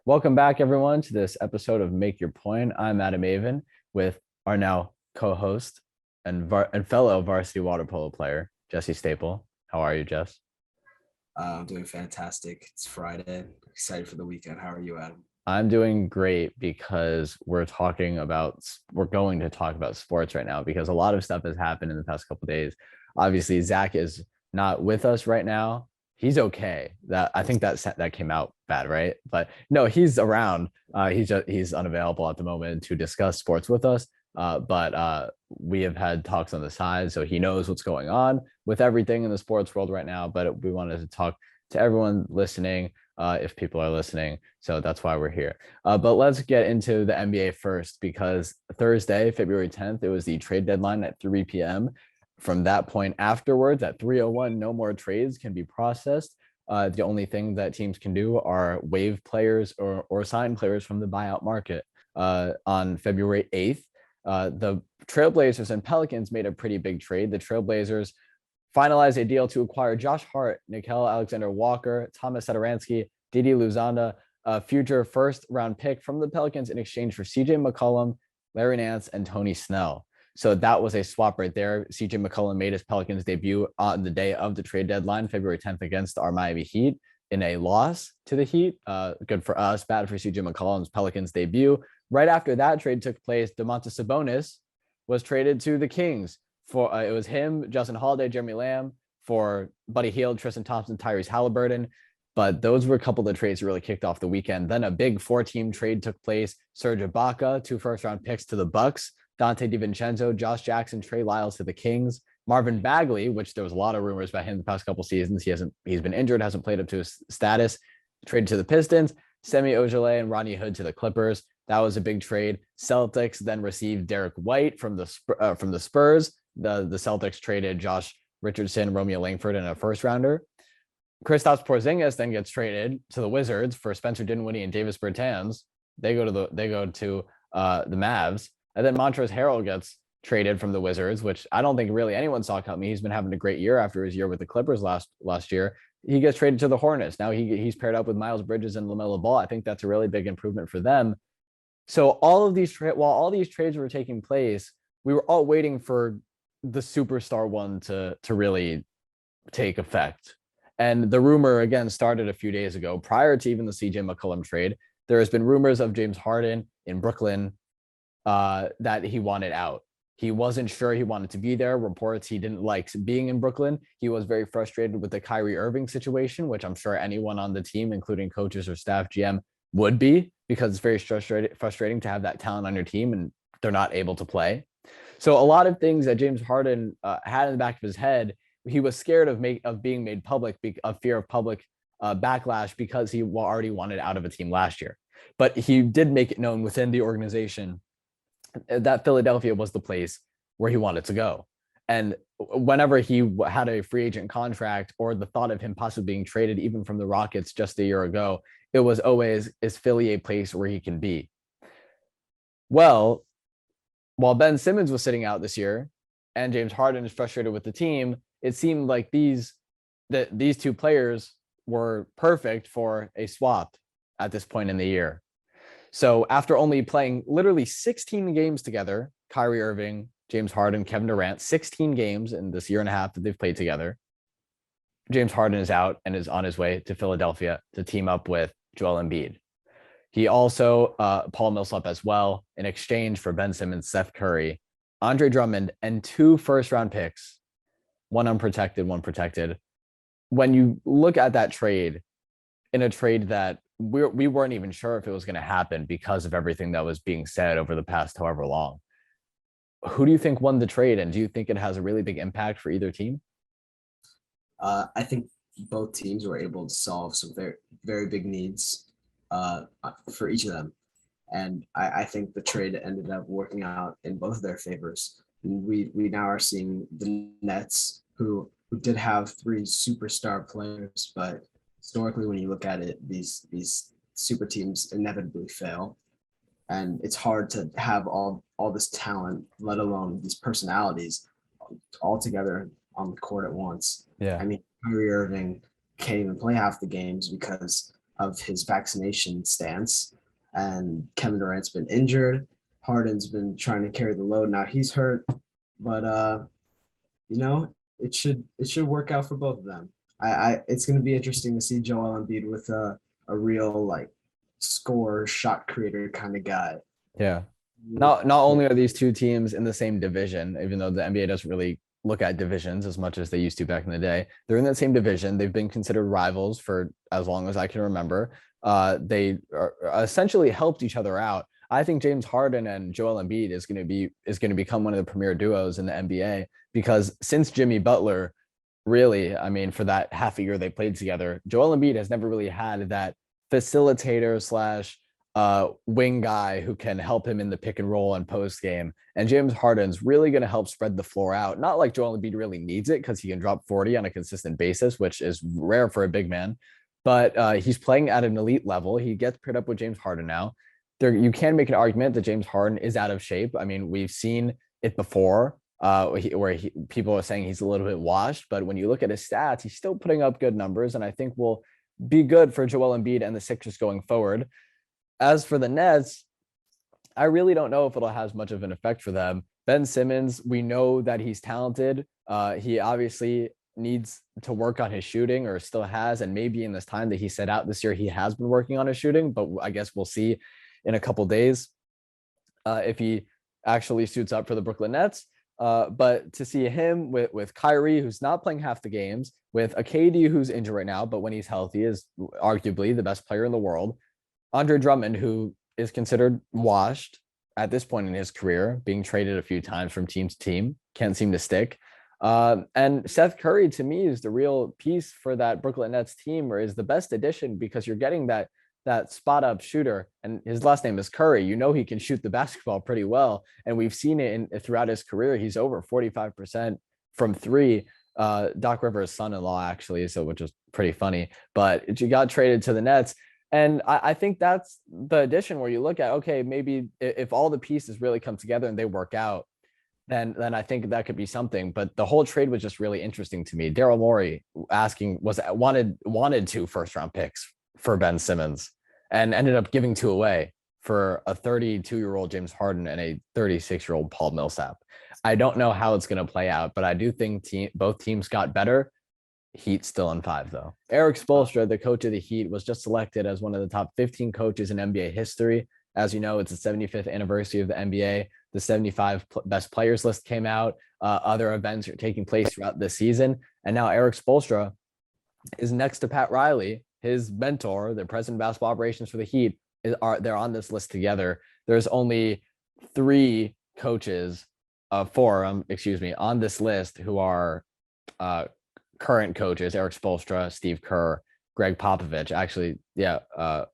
Welcome back, everyone, to this episode of Make Your Point. I'm Adam Avin with our now co-host and fellow varsity water polo player, Jesse Staple. How are you, Jess? I'm doing fantastic. It's Friday. Excited for the weekend. How are you, Adam? I'm doing great because we're going to talk about sports right now because a lot of stuff has happened in the past couple of days. Obviously, Zach is not with us right now. He's okay. That I think that came out bad, right? But no, he's around. He's unavailable at the moment to discuss sports with us. But we have had talks on the side, so he knows what's going on with everything in the sports world right now. But we wanted to talk to everyone listening, if people are listening. So that's why we're here. But let's get into the NBA first because Thursday, February 10th, it was the trade deadline at 3 p.m. From that point afterwards, at 3:01, no more trades can be processed. The only thing that teams can do are waive players or sign players from the buyout market. On February 8th, the Trailblazers and Pelicans made a pretty big trade. The Trailblazers finalized a deal to acquire Josh Hart, Nickeil Alexander-Walker, Thomas Satoransky, Didi Luzanda, a future first-round pick from the Pelicans in exchange for CJ McCollum, Larry Nance, and Tony Snell. So that was a swap right there. CJ McCollum made his Pelicans debut on the day of the trade deadline, February 10th, against our Miami Heat in a loss to the Heat. Good for us, bad for CJ McCollum's Pelicans debut. Right after that trade took place, Domantas Sabonis was traded to the Kings for it was him, Justin Holiday, Jeremy Lamb, for Buddy Hield, Tristan Thompson, Tyrese Halliburton. But those were a couple of the trades that really kicked off the weekend. Then a big 4-team trade took place. Serge Ibaka, 2 first-round picks to the Bucks. Dante DiVincenzo, Josh Jackson, Trey Lyles to the Kings. Marvin Bagley, which there was a lot of rumors about him the past couple seasons. He's been injured, hasn't played up to his status. Traded to the Pistons. Semi Ojeleye and Rodney Hood to the Clippers. That was a big trade. Celtics then received Derek White from the Spurs. The Celtics traded Josh Richardson, Romeo Langford, and a first rounder. Kristaps Porzingis then gets traded to the Wizards for Spencer Dinwiddie and Davis Bertans. They go to the Mavs, and then Montrezl Harrell gets traded from the Wizards, which I don't think really anyone saw coming. He's been having a great year after his year with the Clippers last year. He gets traded to the Hornets. Now he's paired up with Miles Bridges and LaMelo Ball. I think that's a really big improvement for them. So while all these trades were taking place, we were all waiting for the superstar one to really take effect. And the rumor again started a few days ago, prior to even the CJ McCollum trade. There has been rumors of James Harden in Brooklyn, that he wanted out. He wasn't sure he wanted to be there. Reports he didn't like being in Brooklyn. He was very frustrated with the Kyrie Irving situation, which I'm sure anyone on the team, including coaches or staff, GM, would be, because it's very frustrating to have that talent on your team and they're not able to play. So a lot of things that James Harden had in the back of his head, he was scared of being made public, of fear of public backlash, because he already wanted out of a team last year. But he did make it known within the organization that Philadelphia was the place where he wanted to go. And whenever he had a free agent contract or the thought of him possibly being traded, even from the Rockets just a year ago, it was always, is Philly a place where he can be? Well, while Ben Simmons was sitting out this year and James Harden is frustrated with the team, it seemed like these two players were perfect for a swap at this point in the year. So after only playing literally 16 games together, Kyrie Irving, James Harden, Kevin Durant, 16 games in this year and a half that they've played together, James Harden is out and is on his way to Philadelphia to team up with Joel Embiid. He also, Paul Millsap as well, in exchange for Ben Simmons, Seth Curry, Andre Drummond, and 2 first-round picks, one unprotected, one protected. When you look at that trade, in a trade that we weren't even sure if it was going to happen because of everything that was being said over the past however long, who do you think won the trade, and do you think it has a really big impact for either team? I think both teams were able to solve some very, very big needs for each of them. And I think the trade ended up working out in both of their favors. We now are seeing the Nets, who did have 3 superstar players, but historically, when you look at it, these super teams inevitably fail. And it's hard to have all this talent, let alone these personalities, all together on the court at once. Yeah. I mean, Kyrie Irving can't even play half the games because of his vaccination stance. And Kevin Durant's been injured. Harden's been trying to carry the load. Now he's hurt, but you know, it should work out for both of them. I it's going to be interesting to see Joel Embiid with a real like score shot creator kind of guy. Yeah. Not only are these two teams in the same division, even though the NBA doesn't really look at divisions as much as they used to back in the day, they're in that same division. They've been considered rivals for as long as I can remember. They are essentially helped each other out. I think James Harden and Joel Embiid is going to become one of the premier duos in the NBA because since Jimmy Butler, really, I mean, for that half a year they played together, Joel Embiid has never really had that facilitator slash wing guy who can help him in the pick and roll and post game. And James Harden's really going to help spread the floor out. Not like Joel Embiid really needs it because he can drop 40 on a consistent basis, which is rare for a big man. But he's playing at an elite level. He gets paired up with James Harden now. You can make an argument that James Harden is out of shape. I mean, we've seen it before people are saying he's a little bit washed. But when you look at his stats, he's still putting up good numbers. And I think will be good for Joel Embiid and the Sixers going forward. As for the Nets, I really don't know if it'll have much of an effect for them. Ben Simmons, we know that he's talented. He obviously needs to work on his shooting or still has. And maybe in this time that he set out this year, he has been working on his shooting, but I guess we'll see in a couple days if he actually suits up for the Brooklyn Nets. But to see him with Kyrie, who's not playing half the games, with a KD who's injured right now, but when he's healthy is arguably the best player in the world, Andre Drummond, who is considered washed at this point in his career, being traded a few times from team to team, can't seem to stick. And Seth Curry, to me, is the real piece for that Brooklyn Nets team, or is the best addition because you're getting that spot up shooter, and his last name is Curry. You know he can shoot the basketball pretty well, and we've seen it throughout his career. He's over 45% from three. Doc Rivers' son-in-law, actually, so which is pretty funny. But you got traded to the Nets. And I think that's the addition where you look at, okay, maybe if all the pieces really come together and they work out, then I think that could be something. But the whole trade was just really interesting to me. Daryl Morey wanted 2 first-round picks for Ben Simmons and ended up giving 2 away for a 32-year-old James Harden and a 36-year-old Paul Millsap. I don't know how it's going to play out, but I do think both teams got better. Heat still in 5, though. Eric Spoelstra, the coach of the Heat, was just selected as one of the top 15 coaches in NBA history. As you know, it's the 75th anniversary of the NBA. The 75 best players list came out. Other events are taking place throughout this season. And now Eric Spoelstra is next to Pat Riley, his mentor, the president of basketball operations for the Heat. They're on this list together. There's only 3 coaches, 4, on this list who are current coaches: Eric Spoelstra, Steve Kerr, Greg Popovich. Actually,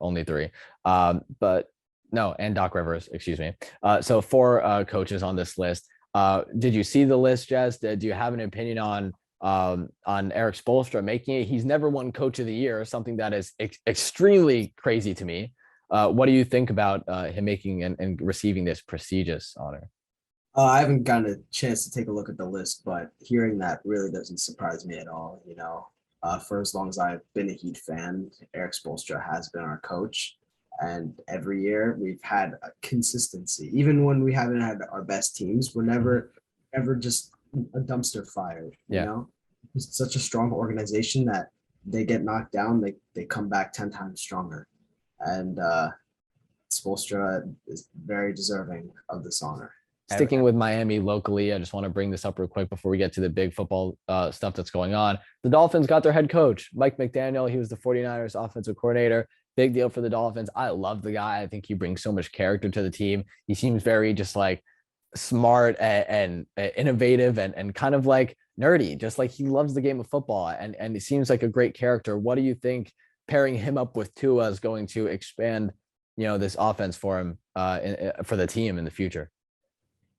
only 3. But no, and Doc Rivers, So 4 coaches on this list. Did you see the list, Jess? Do you have an opinion on Eric Spoelstra making it? He's never won Coach of the Year, something that is extremely crazy to me. What do you think about him making and receiving this prestigious honor? I haven't gotten a chance to take a look at the list, but hearing that really doesn't surprise me at all. For as long as I've been a Heat fan, Eric Spoelstra has been our coach. And every year we've had a consistency. Even when we haven't had our best teams, we're never ever just a dumpster fire. It's such a strong organization that they get knocked down, they come back 10 times stronger. And Spoelstra is very deserving of this honor. Sticking with Miami locally, I just want to bring this up real quick before we get to the big football stuff that's going on. The Dolphins got their head coach, Mike McDaniel. He was the 49ers offensive coordinator. Big deal for the Dolphins. I love the guy. I think he brings so much character to the team. He seems very just like smart and innovative and kind of like nerdy, just like he loves the game of football. And he seems like a great character. What do you think pairing him up with Tua is going to expand, this offense for him for the team in the future?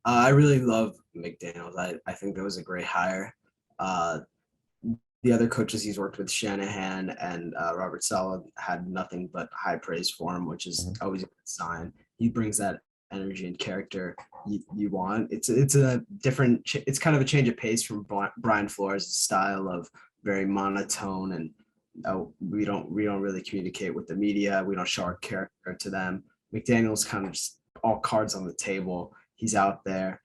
I really love McDaniels. I think that was a great hire. The other coaches he's worked with, Shanahan and Robert Saleh, had nothing but high praise for him, which is always a good sign. He brings that energy and character you want. It's a different. It's kind of a change of pace from Brian Flores' style of very monotone and we don't really communicate with the media. We don't show our character to them. McDaniel's kind of just all cards on the table. He's out there.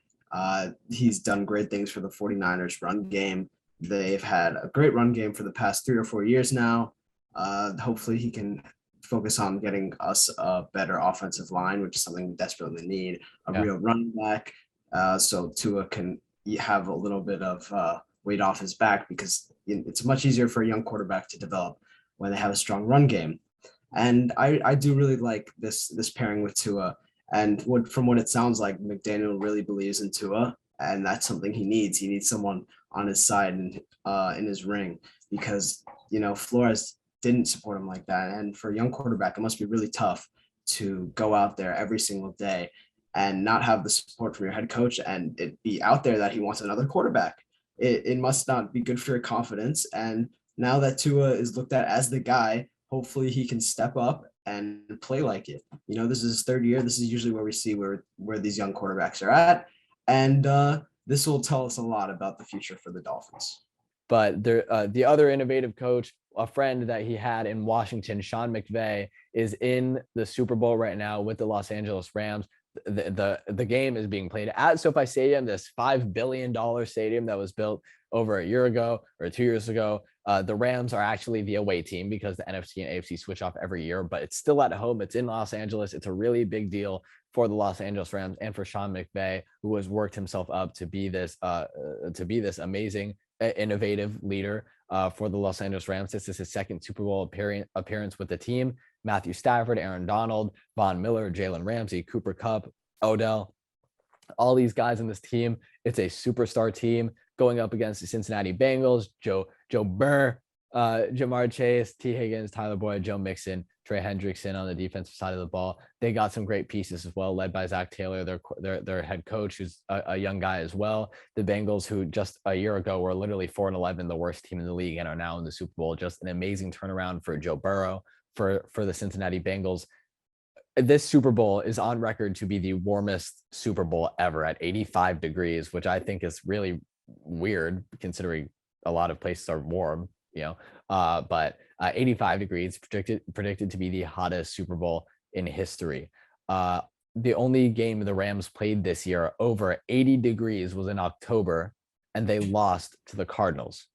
He's done great things for the 49ers run game. They've had a great run game for the past 3 or 4 years now. Hopefully he can focus on getting us a better offensive line, which is something we desperately need, a Yeah. real running back. So Tua can have a little bit of weight off his back, because it's much easier for a young quarterback to develop when they have a strong run game. And I do really like this pairing with Tua. And from what it sounds like, McDaniel really believes in Tua, and that's something he needs. He needs someone on his side and in his ring, because Flores didn't support him like that. And for a young quarterback, it must be really tough to go out there every single day and not have the support from your head coach, and it be out there that he wants another quarterback. It must not be good for your confidence. And now that Tua is looked at as the guy, hopefully he can step up and play like it. This is his third year. This is usually where we see where these young quarterbacks are at. And this will tell us a lot about the future for the Dolphins. But the other innovative coach, a friend that he had in Washington, Sean McVay, is in the Super Bowl right now with the Los Angeles Rams. The game is being played at SoFi Stadium, this $5 billion stadium that was built over a year ago or 2 years ago. The Rams are actually the away team because the NFC and AFC switch off every year, but it's still at home. It's in Los Angeles. It's a really big deal for the Los Angeles Rams and for Sean McVay, who has worked himself up to be this amazing, innovative leader for the Los Angeles Rams. This is his second Super Bowl appearance with the team. Matthew Stafford, Aaron Donald, Von Miller, Jalen Ramsey, Cooper Kupp, Odell, all these guys in this team. It's a superstar team going up against the Cincinnati Bengals, Joe Burr, Jamar Chase, T. Higgins, Tyler Boyd, Joe Mixon, Trey Hendrickson on the defensive side of the ball. They got some great pieces as well, led by Zach Taylor, their head coach, who's a young guy as well. The Bengals, who just a year ago were literally 4-11, the worst team in the league, and are now in the Super Bowl. Just an amazing turnaround for Joe Burrow, for the Cincinnati Bengals. This Super Bowl is on record to be the warmest Super Bowl ever at 85 degrees, which I think is really weird considering a lot of places are warm, but 85 degrees predicted to be the hottest Super Bowl in history. The only game the Rams played this year over 80 degrees was in October, and they lost to the Cardinals.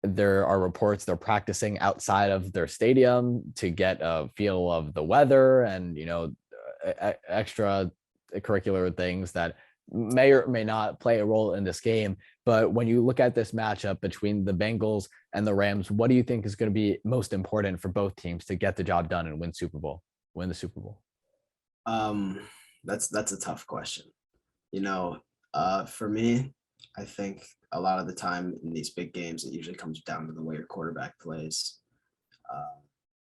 There are reports they're practicing outside of their stadium to get a feel of the weather and, extra curricular things that may or may not play a role in this game. But when you look at this matchup between the Bengals and the Rams, what do you think is going to be most important for both teams to get the job done and win the Super Bowl? That's a tough question. For me, I think a lot of the time in these big games, it usually comes down to the way your quarterback plays.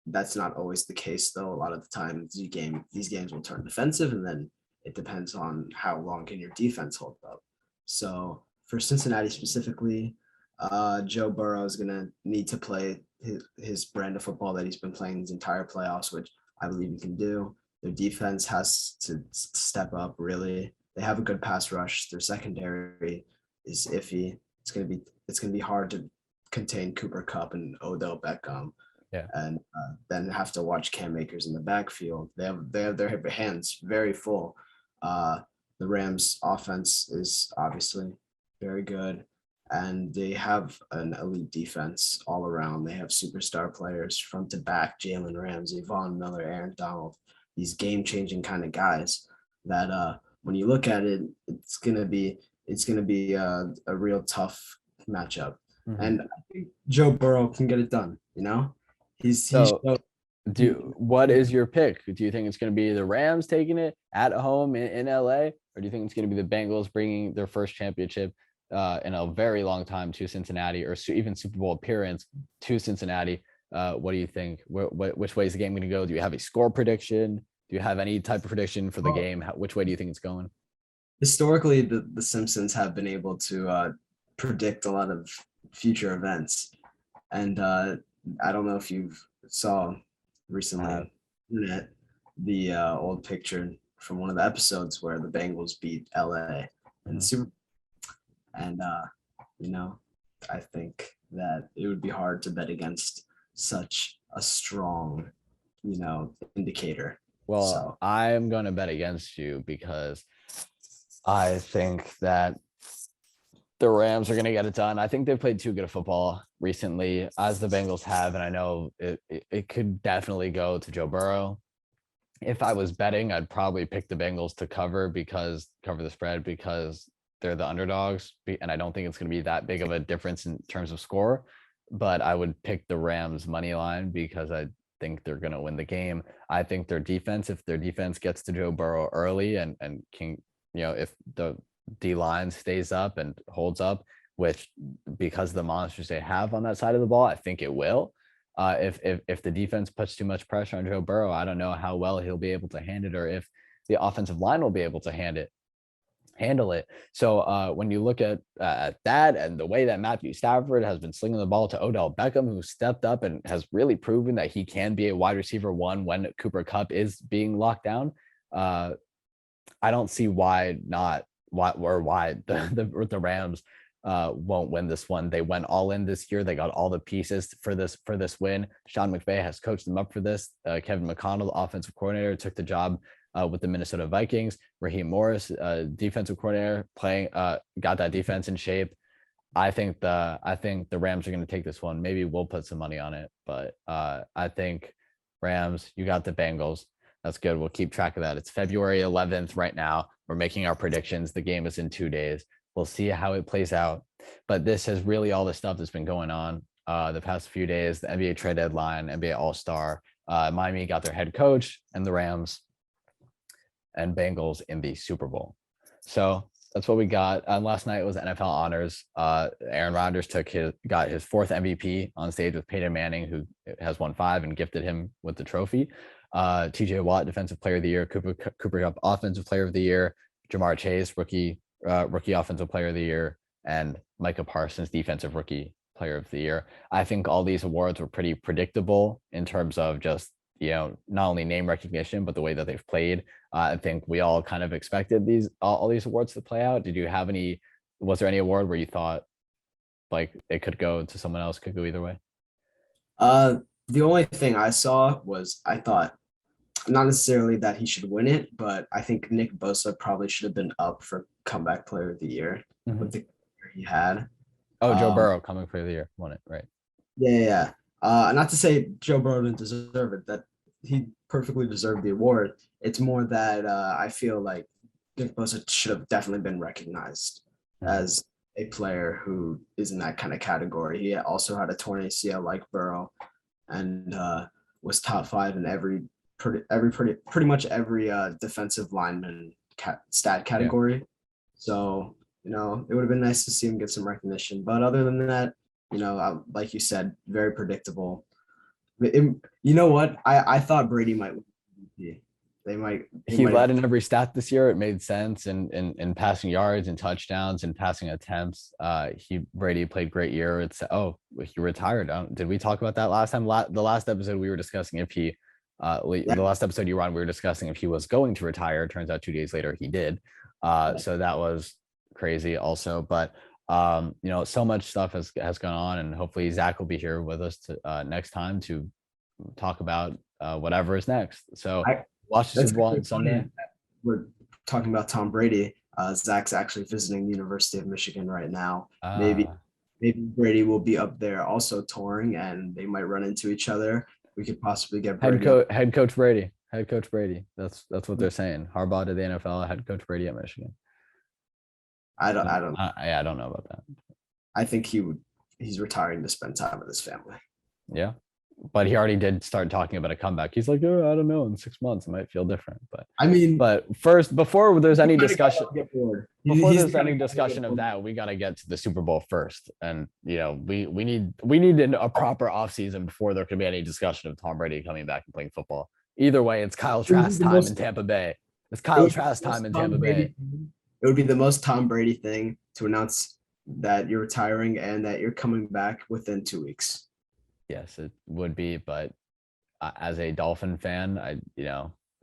That's not always the case, though. A lot of the time, these games will turn defensive, and then it depends on how long can your defense hold up. So for Cincinnati specifically, Joe Burrow is going to need to play his brand of football that he's been playing his entire playoffs, which I believe he can do. Their defense has to step up, really. They have a good pass rush. Their secondary is iffy. It's gonna be hard to contain Cooper Kupp and Odell Beckham. Yeah. And then have to watch Cam Akers in the backfield. They have their hands very full. The Rams offense is obviously very good, and they have an elite defense all around. They have superstar players front to back: Jalen Ramsey, Von Miller, Aaron Donald. These game-changing kind of guys that when you look at it, it's gonna be a real tough matchup. Mm-hmm. And I think Joe Burrow can get it done. What is your pick? Do you think it's going to be the Rams taking it at home in LA, or do you think it's going to be the Bengals bringing their first championship in a very long time to Cincinnati, or even Super Bowl appearance to Cincinnati? What do you think? Which way is the game going to go? Do you have a score prediction? Do you have any type of prediction for the game? Which way do you think it's going? Historically, the Simpsons have been able to predict a lot of future events, and I don't know if you saw recently the old picture from one of the episodes where the Bengals beat LA in the Super Bowl. And I think that it would be hard to bet against such a strong, indicator. Well, So I'm going to bet against you because I think that the Rams are going to get it done. I think they've played too good of football recently, as the Bengals have, and I know it could definitely go to Joe Burrow. If I was betting, I'd probably pick the Bengals to cover the spread because they're the underdogs, and I don't think it's going to be that big of a difference in terms of score. But I would pick the Rams money line because I think they're going to win the game. I think their defense, if their defense gets to Joe Burrow early and can, if the D line stays up and holds up, which because of the monsters they have on that side of the ball, I think it will. If the defense puts too much pressure on Joe Burrow, I don't know how well he'll be able to handle it, or if the offensive line will be able to handle it. So when you look at that and the way that Matthew Stafford has been slinging the ball to Odell Beckham, who stepped up and has really proven that he can be a wide receiver one when Cooper Kupp is being locked down, I don't see why the Rams won't win this one. They went all in this year. They got all the pieces for this win. Sean McVay has coached them up for this. Kevin McConnell, the offensive coordinator, took the job with the Minnesota Vikings. Raheem Morris, defensive coordinator, got that defense in shape. I think the Rams are going to take this one. Maybe we'll put some money on it, but I think Rams. You got the Bengals. That's good. We'll keep track of that. It's February 11th right now. We're making our predictions. The game is in 2 days. We'll see how it plays out. But this is really all the stuff that's been going on the past few days. The NBA trade deadline, NBA All-Star. Miami got their head coach, and the Rams and Bengals in the Super Bowl. So that's what we got. Last night was NFL honors. Aaron Rodgers got his 4th MVP on stage with Peyton Manning, who has won 5 and gifted him with the trophy. TJ Watt, Defensive Player of the Year. Cooper Kupp, Offensive Player of the Year. Jamar Chase, Rookie Offensive Player of the Year, and Micah Parsons, Defensive Rookie Player of the Year. I think all these awards were pretty predictable in terms of just, not only name recognition, but the way that they've played. I think we all kind of expected all these awards to play out. Was there any award where you thought like it could go to someone else, could go either way? The only thing I saw was I thought not necessarily that he should win it, but I think Nick Bosa probably should have been up for comeback player of the year with the year he had. Oh, Joe Burrow, comeback player of the year, won it, right? Yeah. Not to say Joe Burrow didn't deserve it, that he perfectly deserved the award. It's more that I feel like Nick Bosa should have definitely been recognized as a player who is in that kind of category. He also had a torn ACL like Burrow, and was top 5 in pretty much every defensive lineman stat category. Yeah. So, it would have been nice to see him get some recognition. But other than that, like you said, very predictable. You know what? I thought Brady might win MVP. He led in every stat this year. It made sense in passing yards and touchdowns and passing attempts. Brady played great year. He retired. Did we talk about that last time? The last episode we were discussing if he the last episode you were on, we were discussing if he was going to retire. Turns out 2 days later he did. So that was crazy also. But so much stuff has gone on, and hopefully Zach will be here with us next time to talk about whatever is next. So watch the Super Bowl on Sunday. We're talking about Tom Brady. Zach's actually visiting the University of Michigan right now. Maybe Brady will be up there also touring, and they might run into each other. We could possibly get Brady head coach Brady. Head coach Brady. That's what they're saying. Harbaugh to the NFL. Head coach Brady at Michigan. I don't know about that. I think he's retiring to spend time with his family. Yeah. But he already did start talking about a comeback. He's like, oh, I don't know, in 6 months it might feel different. But first, before there's any discussion, of that, we got to get to the Super Bowl first. And we need a proper offseason before there can be any discussion of Tom Brady coming back and playing football. Either way, it's Kyle Trask time in Tampa Bay. It's Kyle Trask time in Tampa Bay. It would be the most Tom Brady thing to announce that you're retiring and that you're coming back within 2 weeks. Yes, it would be, but as a Dolphin fan,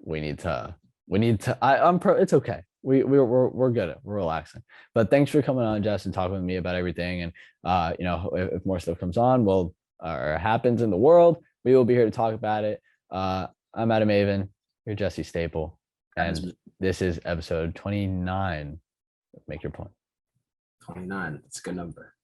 we need to. It's okay. We're good at we're relaxing. But thanks for coming on, Jess, and talking with me about everything. And if more stuff comes on, we'll or happens in the world, we will be here to talk about it. I'm Adam Avin. You're Jesse Staple. And this is episode 29. Make your point. 29. It's a good number.